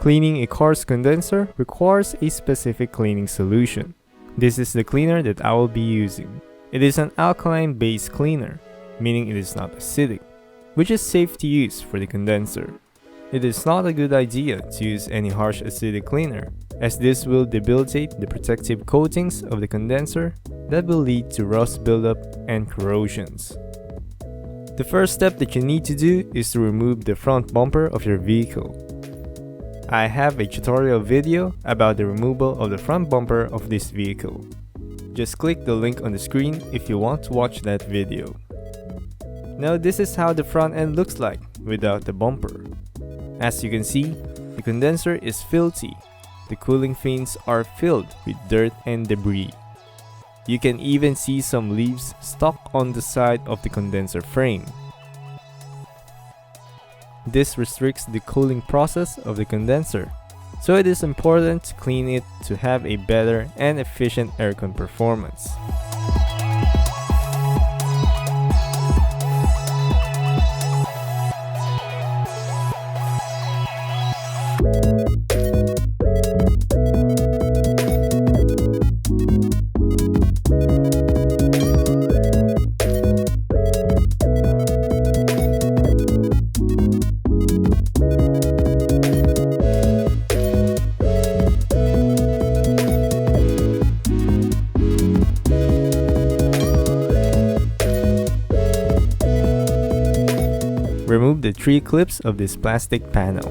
Cleaning a car's condenser requires a specific cleaning solution. This is the cleaner that I will be using. It is an alkaline-based cleaner, meaning it is not acidic, which is safe to use for the condenser. It is not a good idea to use any harsh acidic cleaner, as this will debilitate the protective coatings of the condenser that will lead to rust buildup and corrosions. The first step that you need to do is to remove the front bumper of your vehicle. I have a tutorial video about the removal of the front bumper of this vehicle. Just click the link on the screen if you want to watch that video. Now this is how the front end looks like without the bumper. As you can see, the condenser is filthy. The cooling fins are filled with dirt and debris. You can even see some leaves stuck on the side of the condenser frame. This restricts the cooling process of the condenser, so it is important to clean it to have a better and efficient aircon performance. Remove the 3 clips of this plastic panel.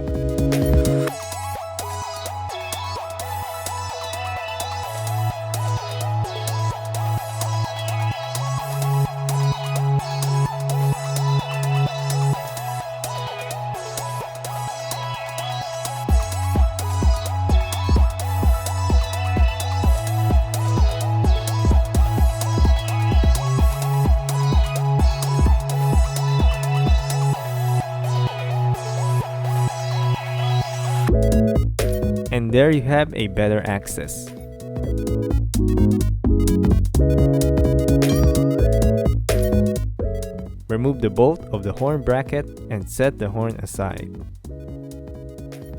And there you have a better access. Remove the bolt of the horn bracket and set the horn aside.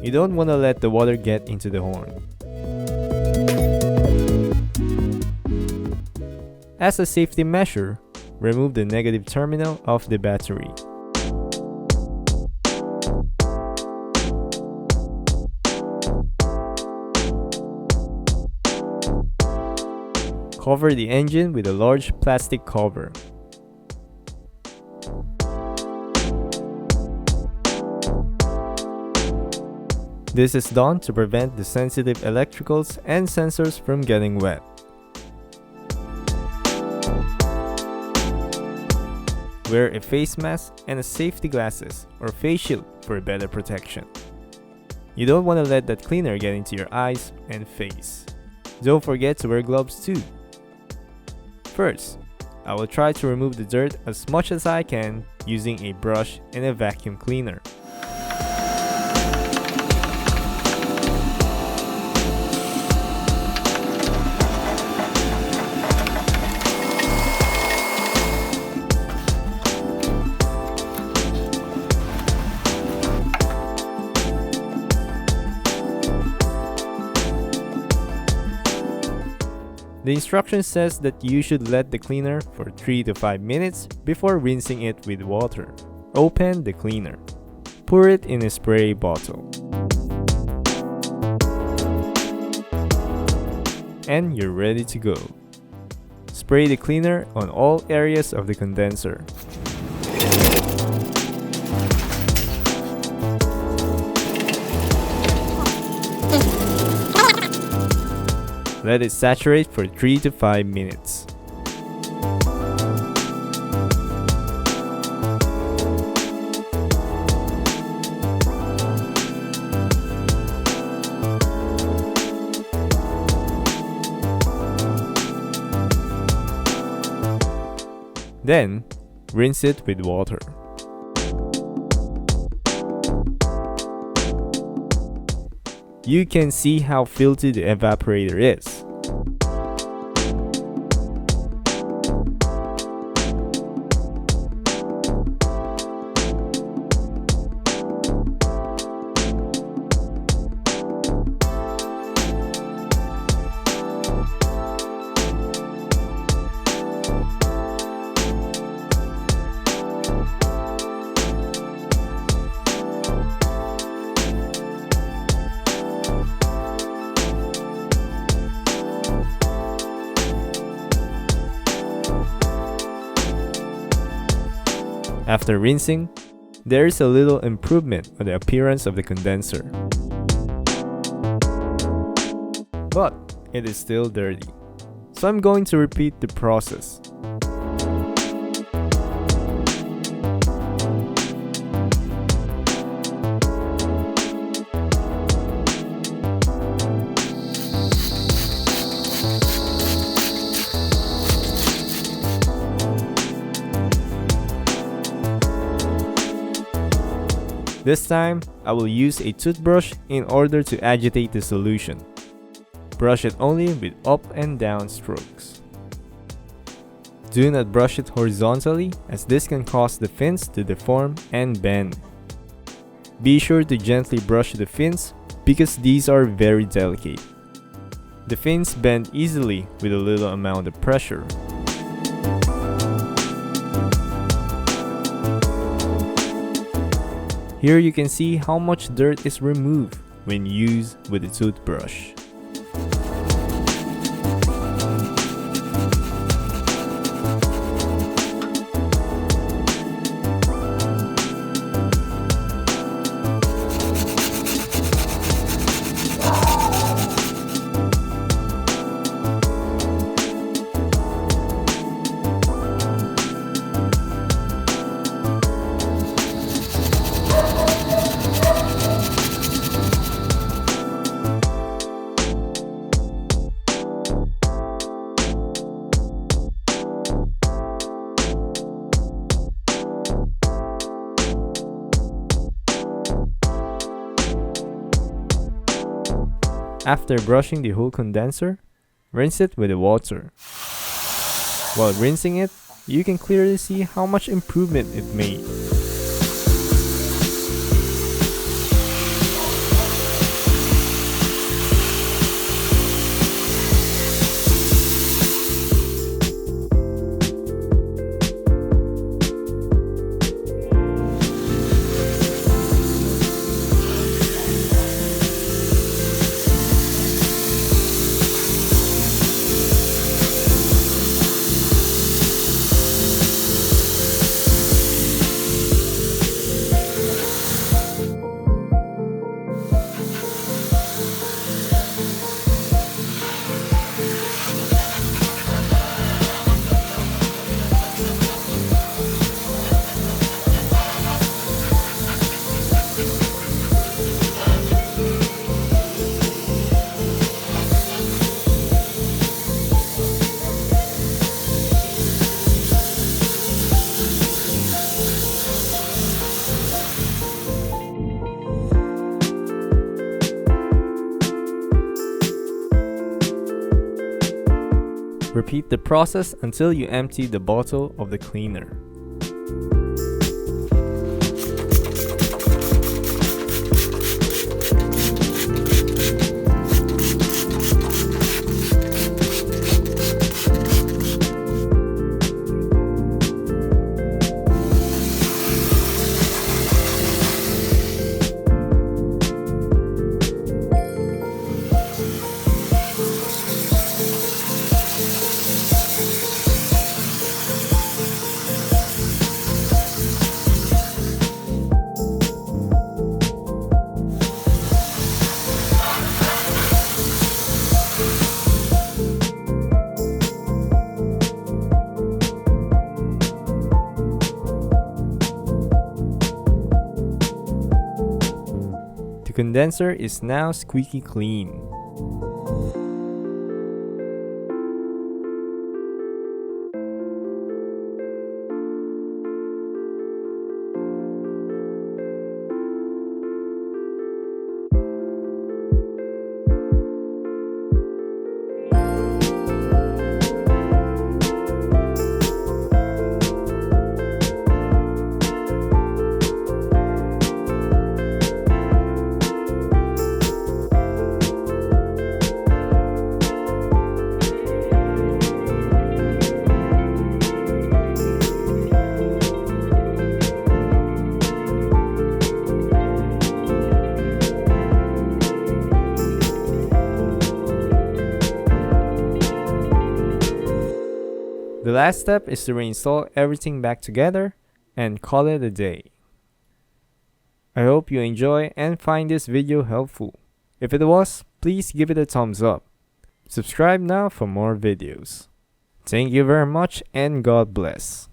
You don't want to let the water get into the horn. As a safety measure, remove the negative terminal of the battery. Cover the engine with a large plastic cover. This is done to prevent the sensitive electricals and sensors from getting wet. Wear a face mask and a safety glasses or face shield for better protection. You don't want to let that cleaner get into your eyes and face. Don't forget to wear gloves too. First, I will try to remove the dirt as much as I can using a brush and a vacuum cleaner. The instruction says that you should let the cleaner for 3 to 5 minutes before rinsing it with water. Open the cleaner. Pour it in a spray bottle. And you're ready to go. Spray the cleaner on all areas of the condenser. Let it saturate for 3 to 5 minutes. Then, rinse it with water. You can see how filthy the evaporator is. After rinsing, there is a little improvement on the appearance of the condenser. But it is still dirty, so I'm going to repeat the process. This time, I will use a toothbrush in order to agitate the solution. Brush it only with up and down strokes. Do not brush it horizontally, as this can cause the fins to deform and bend. Be sure to gently brush the fins because these are very delicate. The fins bend easily with a little amount of pressure. Here you can see how much dirt is removed when used with a toothbrush. After brushing the whole condenser, rinse it with the water. While rinsing it, you can clearly see how much improvement it made. Repeat the process until you empty the bottle of the cleaner. The condenser is now squeaky clean. The last step is to reinstall everything back together and call it a day. I hope you enjoy and find this video helpful. If it was, please give it a thumbs up. Subscribe now for more videos. Thank you very much and God bless.